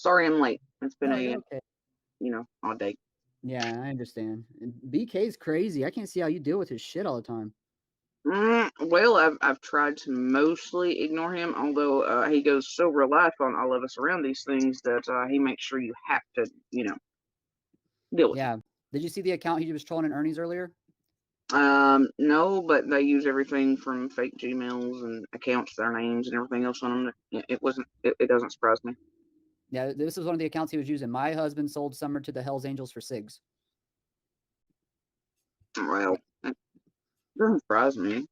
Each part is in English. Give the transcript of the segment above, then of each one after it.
Sorry I'm late. It's been No, a, you're okay. odd day. Yeah, I understand. And BK's crazy. I can't see how you deal with his shit all the time. Well, I've tried to mostly ignore him, although he goes so real life on all of us around these things that he makes sure you have to, deal with him. Yeah. Did you see the account he was trolling in Ernie's earlier? No, but they use everything from fake Gmails and accounts, their names and everything else on them. It wasn't. It doesn't surprise me. Yeah, this was one of the accounts he was using. My husband sold Summer to the Hells Angels for SIGs. Well, it doesn't surprise me.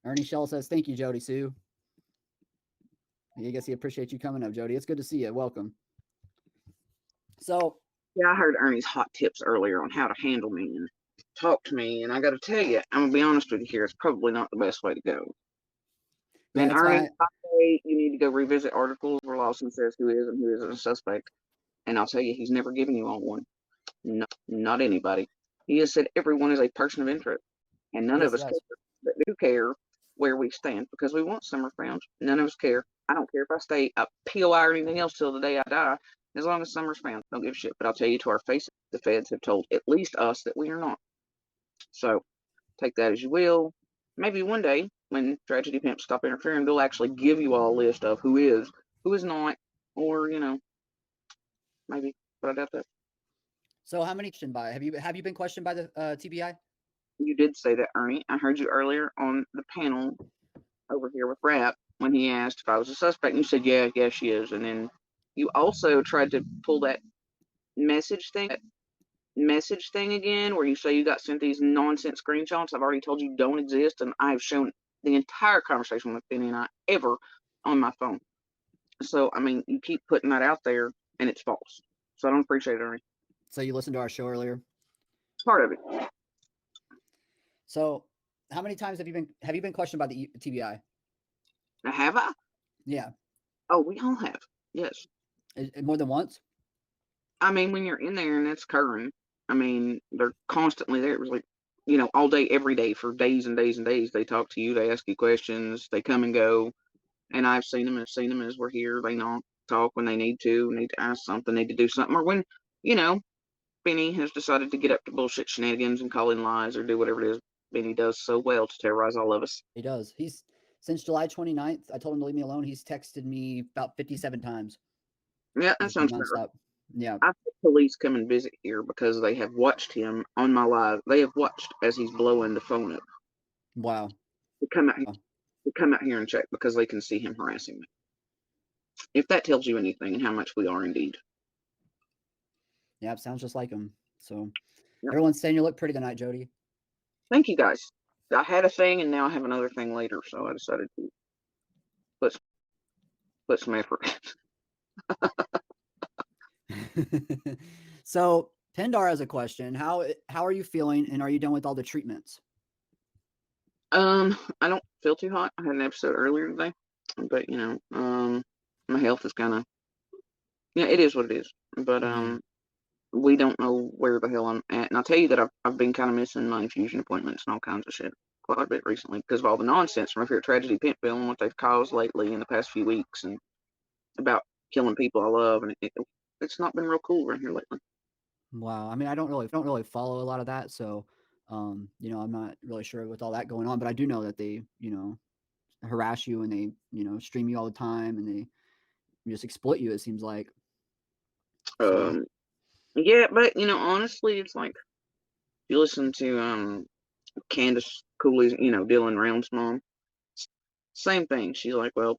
Ernie Shell says, "Thank you, Jodisue. I guess he appreciates you coming up, Jody. It's good to see you. Welcome." So, Yeah, I heard Ernie's hot tips earlier on how to handle me and talk to me, and I got to tell you, I'm gonna be honest with you here. It's probably not the best way to go. yeah, And that's Ernie, why. I say you need to go revisit articles where Lawson says who is and who isn't a suspect. And I'll tell you, he's never given you all one. No, not anybody. He has said everyone is a person of interest, and none of Yes, us care. yes. But do care where we stand because we want Summer found. None of us care. I don't care if I stay a POI or anything else till the day I die, as long as Summer's found. Don't give a shit. But I'll tell you to our face, the feds have told at least us that we are not. So take that as you will. Maybe one day, when tragedy pimps stop interfering, they'll actually give you all a list of who is not, or maybe. But I doubt that. So, how many questioned by? Have you been questioned by the TBI? You did say that, Ernie. I heard you earlier on the panel over here with Rap when he asked if I was a suspect, and you said, yeah, yeah, she is. And then you also tried to pull that message thing, again, where you say you got sent these nonsense screenshots. I've already told you don't exist, and I've shown the entire conversation with Benny and I ever on my phone. So, I mean, you keep putting that out there, and it's false. So I don't appreciate it, Ernie. So, you listened to our show earlier. It's part of it. So, how many times have you been questioned by the TBI? Now, have I? Yeah, Oh, we all have. Yes. more than once. I mean, when you're in there and it's current, I mean, they're constantly there. It was like, all day, every day for days and days and days. They talk to you, they ask you questions, they come and go. And I've seen them as we're here. They not talk when they need to ask something, need to do something, or when, you know, Benny has decided to get up to bullshit shenanigans and call in lies or do whatever it is Benny does so well to terrorize all of us. He does. He's since July 29th. I told him to leave me alone. He's texted me about 57 times. Yeah, that Just been sounds about right. nonstop. Yeah. I've had police come and visit here because they have watched him on my live. They have watched as he's blowing the phone up. Wow. To come out here, to come out here and check because they can see him harassing me. If that tells you anything, and how much we are indeed. Yeah, sounds just like him. So Yep. everyone's saying you look pretty tonight, Jody. Thank you guys. I had a thing and now I have another thing later, so I decided to put some effort. So Pendar has a question. How are you feeling, and are you done with all the treatments? I don't feel too hot. I had an episode earlier today, but my health is kind of it is what it is. But we don't know where the hell I'm at, and I'll tell you that I've been kind of missing my infusion appointments and all kinds of shit quite a bit recently because of all the nonsense from up here at Tragedy Pimpville and what they've caused lately in the past few weeks and about killing people I love, and it's not been real cool around here lately. Wow. I mean, I don't really follow a lot of that, so I'm not really sure with all that going on, but I do know that they, harass you and they, stream you all the time and they just exploit you, it seems like. So, Yeah, but honestly, it's like you listen to Candace Cooley's, Dylan Realm's mom. Same thing. She's like, well,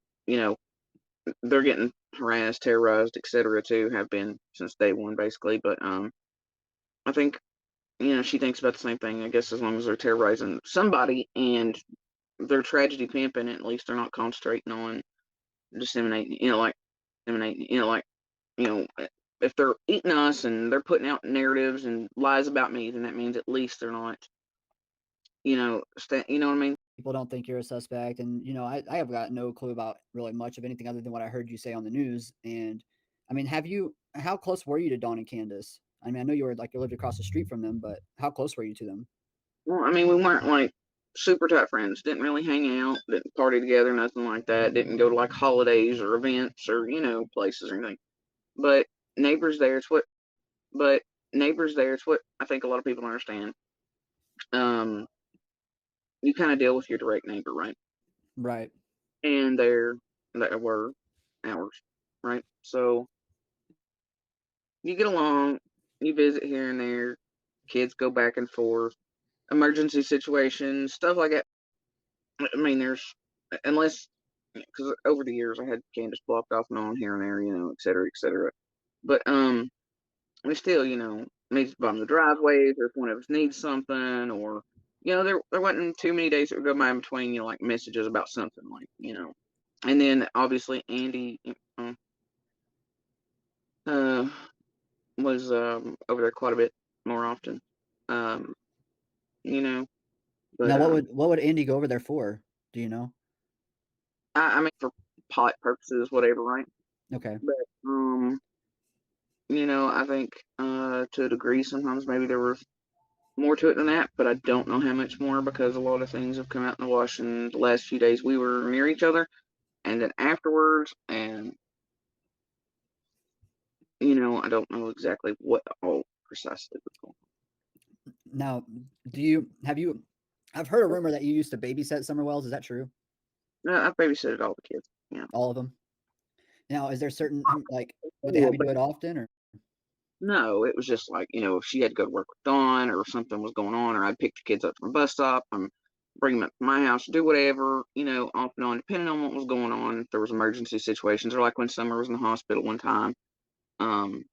they're getting harassed, terrorized, etc. too, have been since day one, basically. But I think she thinks about the same thing. I guess as long as they're terrorizing somebody and they're tragedy pimping, at least they're not concentrating on disseminating, if they're eating us and they're putting out narratives and lies about me, then that means at least they're not, you know what I mean? people don't think you're a suspect, and I have got no clue about really much of anything other than what I heard you say on the news. And I mean, how close were you to Dawn and Candace? I mean, I know you lived across the street from them, but how close were you to them? Well, I mean, we weren't like super tight friends. Didn't really hang out, didn't party together, nothing like that. Didn't go to like holidays or events or places or anything. But neighbors there, it's what. But neighbors there, it's what I think a lot of people understand. Um, you kind of deal with your direct neighbor, right? Right. And there were ours, right? So you get along, you visit here and there, kids go back and forth, emergency situations, stuff like that. I mean, there's unless because over the years I had Candace blocked off and on here and there, et cetera, et cetera. But we still, meet bottom of the driveways, or if one of us needs something, or there wasn't too many days that would go by in between, like. About something like. And then obviously Andy uh, was over there quite a bit more often. Um, you know, but Now, what would Andy go over there for? Do you know? I mean for pot purposes, whatever, right? Okay. But I think to a degree sometimes maybe there was more to it than that, but I don't know how much more because a lot of things have come out in the wash in the last few days. We were near each other, and then afterwards, and I don't know exactly what all precisely was going Now, have you? I've heard a rumor that you used to babysit Summer Wells. Is that true? on. I've babysitted all the kids. Yeah. All of them? Now, is there certain like would they have Cool, you but do it often or? no, it was just like, if she had to go to work with Dawn or something was going on, or I'd pick the kids up from the bus stop and bring them up to my house, do whatever, off and on, depending on what was going on. If there was emergency situations, or like when Summer was in the hospital one time, um,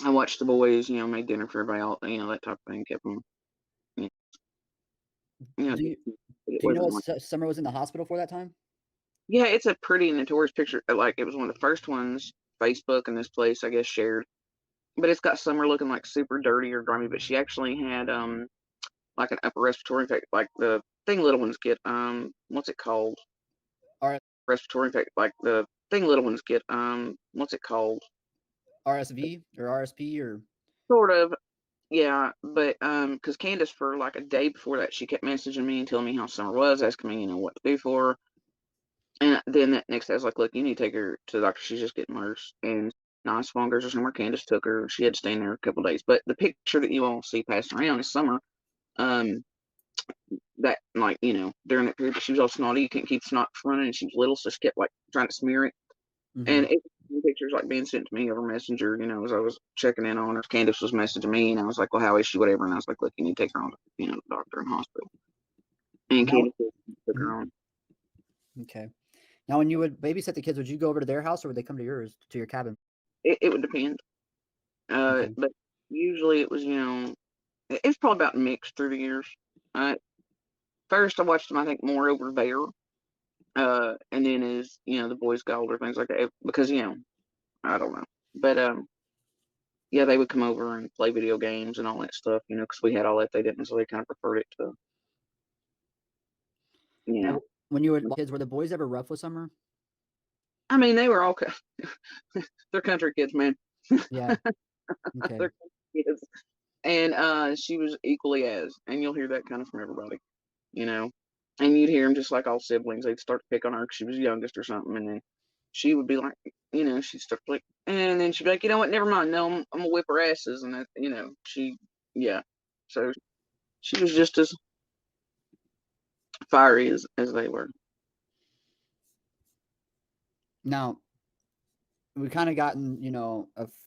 I watched the boys, made dinner for everybody, all, that type of thing, kept them, you know, Do you it do you know wasn't what like, Summer was in the hospital for that time? yeah, it's a pretty notorious picture. Like it was one of the first ones Facebook and this place, I guess, shared, but it's got Summer looking like super dirty or grimy, but she actually had, like an upper respiratory infection, like the thing little ones get. What's it called? R Respiratory infection, like the thing little ones get. What's it called? RSV or RSP or Sort of, yeah. But because Candace for like a day before that, she kept messaging me and telling me how Summer was, asking me, what to do for her. And then that next day, I was like, look, you need to take her to the doctor. She's just getting worse. And nice fingers or somewhere. Candace took her. She had to stay in there a couple of days. But the picture that you all see passing around is Summer. Um, that like during that period, but she was all snotty. You couldn't keep snot running, and she was little, so she kept like trying to smear it. mm-hmm. And it pictures like being sent to me over Messenger, as I was checking in on her. Candace was messaging me, and I was like, well, how is she, whatever. And I was like, look, you need to take her on to the doctor and hospital. And Now, Candace took mhm. her on. Okay. Now, when you would babysit the kids, would you go over to their house or would they come to yours, to your cabin? It would depend, Okay. but usually it was it's probably about mixed through the years. uh First I watched them, I think, more over there, and then as the boys got older, things like that, because I don't know. But yeah, they would come over and play video games and all that stuff, because we had all that they didn't, so they kind of preferred it to, you know. Now, when you were kids, were the boys ever rough with Summer? I mean, they were all they're country kids, man. Yeah. Okay. They're country kids, and she was equally as, and you'll hear that kind of from everybody, you know. And you'd hear them just like all siblings. They'd start to pick on her because she was youngest or something, and then she would be like, she'd start like, and then she'd be like, you know what, never mind. No, I'm gonna whip her asses, and that, yeah. So she was just as fiery as they were. Now, we kind of gotten,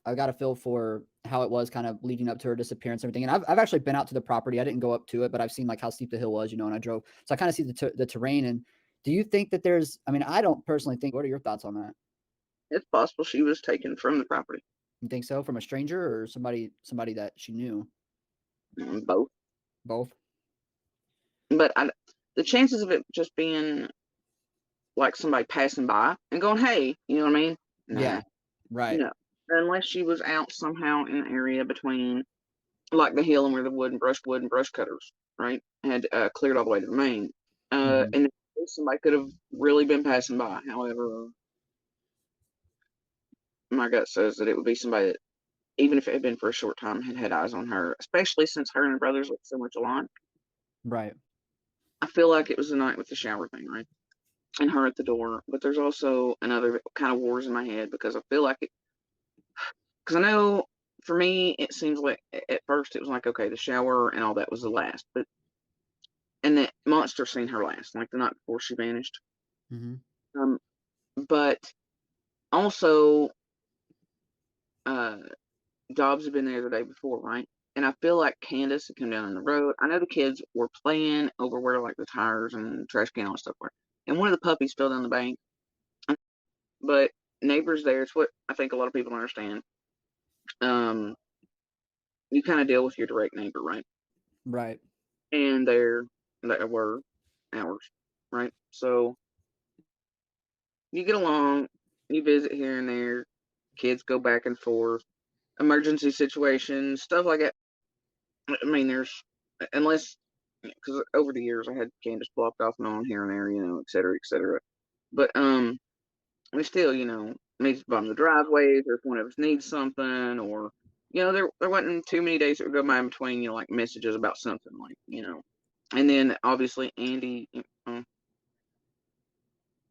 I got a feel for how it was kind of leading up to her disappearance and everything. And I've actually been out to the property. I didn't go up to it, but I've seen like how steep the hill was, and I drove. So I kind of see the terrain. And do you think that I mean, I don't personally think, what are your thoughts on that? It's possible she was taken from the property. You think so, from a stranger or somebody that she knew? Both. Both? But the chances of it just being like somebody passing by and going, "Hey," you know what I mean? Nah, Yeah. Right. no. Unless she was out somehow in the area between like the hill and where the wood and brush cutters, right, had cleared all the way to the main. Hmm. And somebody could have really been passing by. However, my gut says that it would be somebody that, even if it had been for a short time, had eyes on her, especially since her and her brothers look so much alike. Right. I feel like it was the night with the shower thing, right? And her at the door. But there's also another kind of wars in my head because I feel like it, because I know for me, it seems like at first it was like, okay, the shower and all that was the last. But, and that monster seen her last, like the night before she vanished. Mm-hmm. Um, but also, uh, Dobbs had been there the day before, right? And I feel like Candace had come down on the road. I know the kids were playing over where like the tires and trash can and all that stuff were. And one of the puppies fell down the bank. But neighbors there, it's what I think a lot of people understand. Um, you kind of deal with your direct neighbor, right? Right. And there were ours, right? So you get along, you visit here and there, kids go back and forth, emergency situations, stuff like that. I mean, there's unless because over the years I had Candace blocked off and on here and there, et cetera, et cetera. But we still, meet at the bottom of the driveways, or if one of us needs something, or there wasn't too many days that would go by in between, like messages about something, like. And then obviously Andy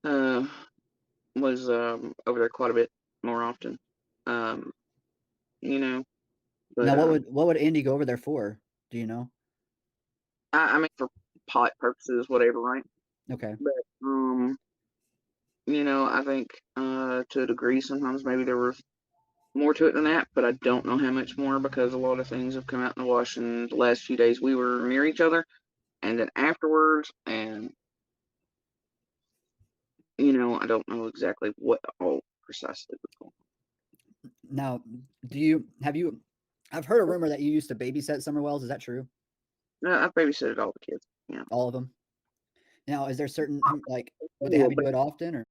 uh, was over there quite a bit more often, um, you know. But Now, what would Andy go over there for? Do you know? I mean, for pot purposes, whatever, right? Okay. But I think to a degree sometimes maybe there was more to it than that, but I don't know how much more because a lot of things have come out in the wash in the last few days. We were near each other, and then afterwards, and I don't know exactly what all precisely was going Now, have you? I've heard a rumor that you used to babysit Summer Wells. Is that true? on. No, I babysitted all the kids. Yeah. All of them? Now, is there certain like would they have Well, you but do it often or?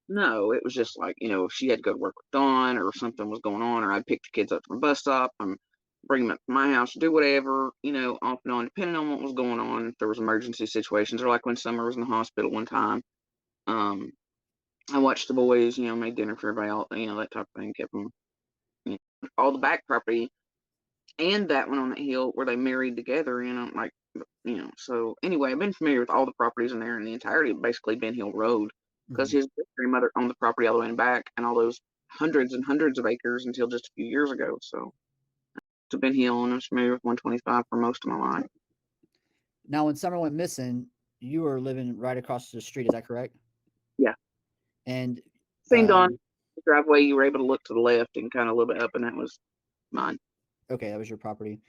no, it was just like, if she had to go to work with Dawn or something was going on, or I'd pick the kids up from the bus stop and bring them up to my house, do whatever, off and on, depending on what was going on. If there was emergency situations, or like when Summer was in the hospital one time, um, I watched the boys, made dinner for everybody, all, that type of thing, kept them, all the back property and that one on that hill where they married together, like, so anyway, I've been familiar with all the properties in there and the entirety of basically Ben Hill Road because Mhm. his grandmother owned the property all the way in back and all those hundreds and hundreds of acres until just a few years ago. So to Ben Hill, and I'm familiar with 125 for most of my life. Now, when Summer went missing, you were living right across the street. Is that correct? Yeah, And seen Dawn um, the driveway. You were able to look to the left and kind of a little bit up, and that was mine. okay, that was your property.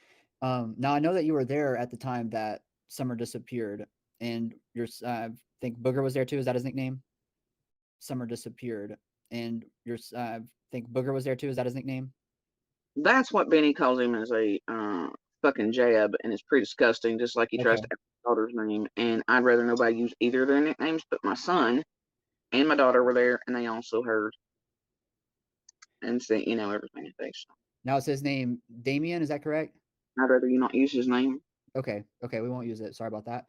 Now I know that you were there at the time that Summer disappeared, and I think Booger was there too. Is that his nickname? Summer disappeared, and I think Booger was there too. Is that his nickname? That's what Benny calls him as a fucking jab, and it's pretty disgusting. Just like he tries Okay. to add my daughter's name, and I'd rather nobody use either of their nicknames. But my son and my daughter were there, and they also heard and said, everything that they saw. Now it's his name Damien. Is that correct? I'd rather you not use his name. Okay. Okay. We won't use it. Sorry about that.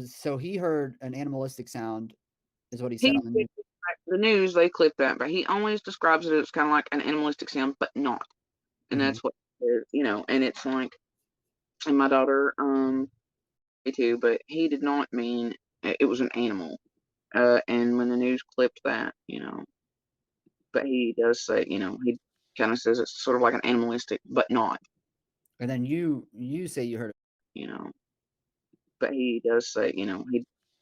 So he heard an animalistic sound, is what he said He on the news. the news they clipped that, but he always describes it as kind of like an animalistic sound, but not. And Hmm. that's what and it's like, and my daughter me too, but he did not mean it was an animal. And when the news clipped that, but he does say, he kind of says it's sort of like an animalistic, but not, And then you say you heard it, you know, but he does say, he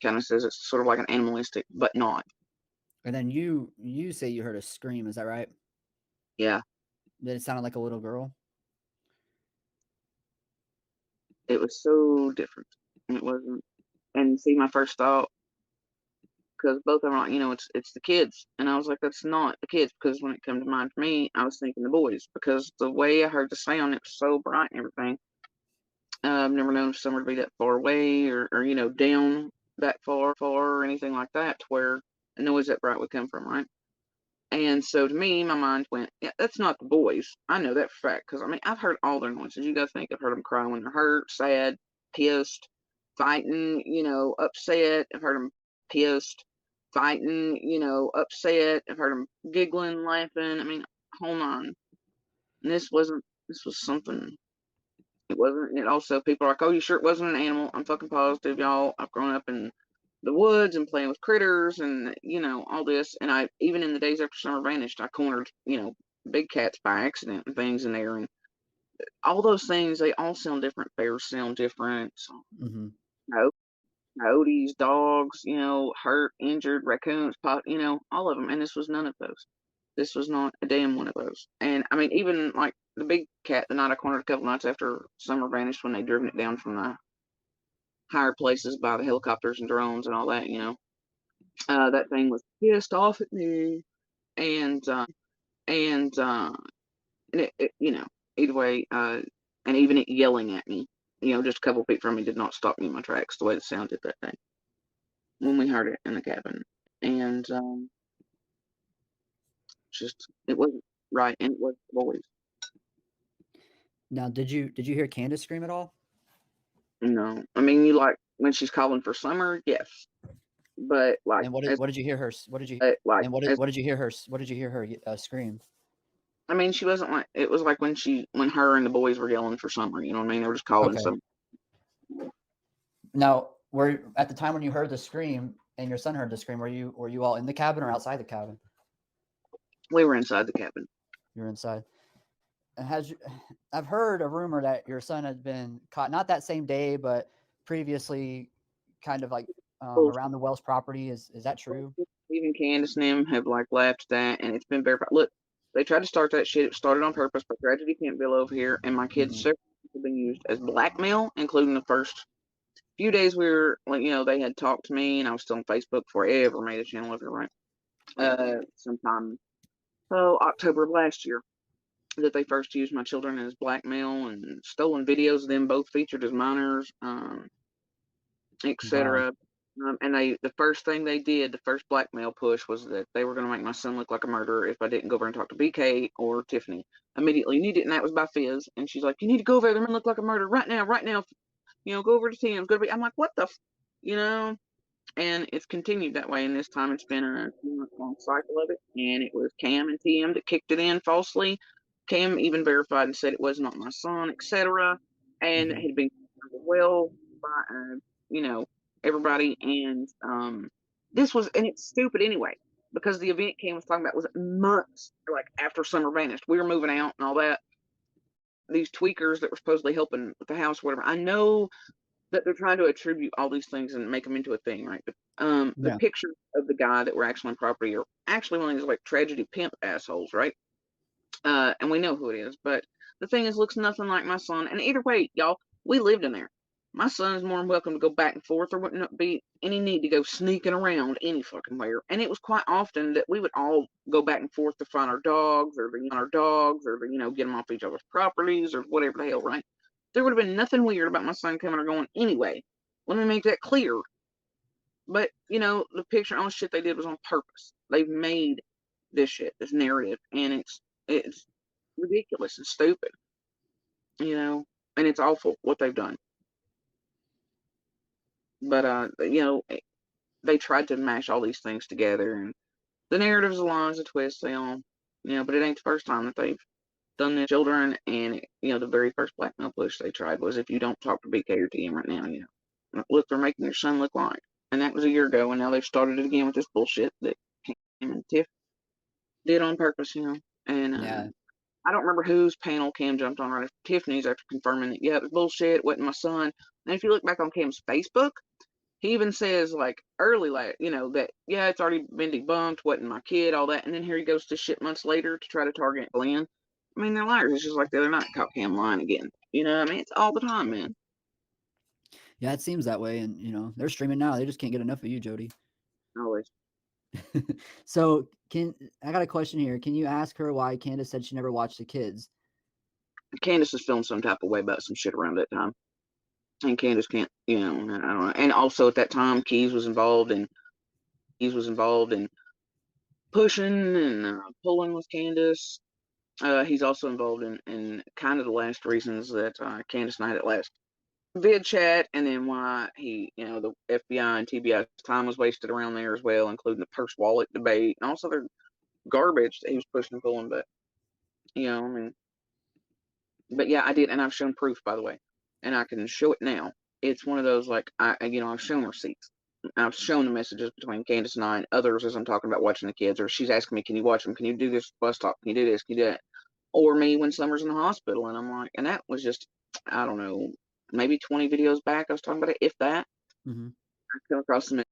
kind of says it's sort of like an animalistic, but not. and then you say you heard a scream. Is that right? Yeah, That it sounded like a little girl. it was so different. It wasn't. And see, my first thought, because both of them are like, it's the kids, and I was like, that's not the kids, because when it came to mind for me, I was thinking the boys, because the way I heard the sound, it was so bright and everything. I've never known somewhere to be that far away or down that far or anything like that to where a noise that bright would come from, right? And so to me, my mind went, yeah, that's not the boys. I know that for a fact because I mean, I've heard all their noises. You got to think I've heard them cry when they're hurt, sad, pissed, fighting, upset. I've heard them pissed, fighting, upset. I've heard them giggling, laughing. I mean, hold on. And this was something. It wasn't. And also, people are like, "Oh, you sure it wasn't an animal?" I'm fucking positive, y'all. I've grown up in the woods and playing with critters and all this. And I even in the days after summer vanished, I cornered big cats by accident and things in there, and all those things. They all sound different. Bears sound different. So, Mm-hmm. coyotes, dogs, hurt, injured, raccoons, all of them. And this was none of those. This was not a damn one of those. And I mean, even like the big cat, the night I cornered a couple nights after summer vanished when they driven it down from the higher places by the helicopters and drones and all that, that thing was pissed off at me. And, and, uh, and either way, and even it yelling at me, just a couple feet from me did not stop me in my tracks the way it sounded that day when we heard it in the cabin. And just it wasn't right, and it was boys. Now, did you hear Candace scream at all? No, I mean you like when she's calling for summer, yes, but like And as what did you hear her? What did you like and as what did you hear her? What did you hear her scream? I mean she wasn't like it was like when her and the boys were yelling for summer. You know what I mean? They were just calling Okay. some. Now, were at the time when you heard the scream and your son heard the scream, were you all in the cabin or outside the cabin? We were inside the cabin. You were inside. Has I've heard a rumor that your son had been caught not that same day, but previously, kind of like around the Wells property. Is that true? Even Candace and them have like laughed at that, and it's been verified. Look, they tried to start that shit. It started on purpose by Tragedy Campbell over here, and my kids Mm-hmm. have been used as blackmail, including the first few days we were like, they had talked to me, and I was still on Facebook before I ever made a channel over, right? Sometime, October of last year, that they first used my children as blackmail and stolen videos of them both featured as minors, Wow. etc. And the first thing they did, the first blackmail push was that they were going to make my son look like a murderer if I didn't go over and talk to BK or Tiffany immediately. Needed, and that was by Fizz. And she's like, "You need to go over there and look like a murderer right now, right now. Go over to Tim's. Go to be." I'm like, "What the, you know?" And it's continued that way. And this time it's been a 2 month long cycle of it. And it was Cam and TM that kicked it in falsely. Cam even verified and said it was not my son, etc. And it Mm-hmm. had been well by, everybody. And this was, and it's stupid anyway, because the event Cam was talking about was months like after summer vanished. We were moving out and all that. These tweakers that were supposedly helping with the house, whatever. I know that they're trying to attribute all these things and make them into a thing, right? But the Yeah. pictures of the guy that were actually on property are actually one of these like tragedy pimp assholes, right? And we know who it is. But the thing is, looks nothing like my son. And either way, y'all, we lived in there. My son is more than welcome to go back and forth. There wouldn't be any need to go sneaking around any fucking where. And it was quite often that we would all go back and forth to find our dogs or get them off each other's properties or whatever the hell, right? There would have been nothing weird about my son coming or going anyway. Let me make that clear. But the picture on shit they did was on purpose. They've made this shit, this narrative, and it's ridiculous and stupid, and it's awful what they've done. But they tried to mash all these things together, and the narratives, the lines, the twists, they all, but it ain't the first time that they've done this children. And the very first blackmail push they tried was, if you don't talk to BK or TM right now, look, they're making your son look like. And that was a year ago, and now they've started it again with this bullshit that Cam and Tiff did on purpose, And Yeah. I don't remember whose panel Cam jumped on right after Tiffany's after confirming that, yeah, it was bullshit, it wasn't my son. And if you look back on Cam's Facebook, he even says, like, early, like, that, yeah, it's already been debunked, wasn't my kid, all that. And then here he goes to shit months later to try to target Glenn. I mean, they're liars. It's just like the other night, caught Cam lying again. You know what I mean? It's all the time, man. Yeah, it seems that way, and they're streaming now. They just can't get enough of you, Jody. Always. So, I got a question here? Can you ask her why Candace said she never watched the kids? Candace is feeling some type of way about some shit around that time. And Candace can't, I don't know. And also at that time, Keys was involved in pushing and pulling with Candace. He's also involved in kind of the last reasons that Candace and I had at last vid chat, and then why the FBI and TBI's time was wasted around there as well, including the purse wallet debate and also their garbage that he was pushing and pulling. But I mean, But yeah, I did, and I've shown proof, by the way, and I can show it now. It's one of those like I've shown receipts. I've shown the messages between Candace and I and others as I'm talking about watching the kids, or she's asking me, "Can you watch them? Can you do this bus stop? Can you do this? Can you do that?" Or me when Summer's in the hospital, and I'm like, and that was just I don't know, maybe 20 videos back. I was talking about it, if that. Mm-hmm. I come across some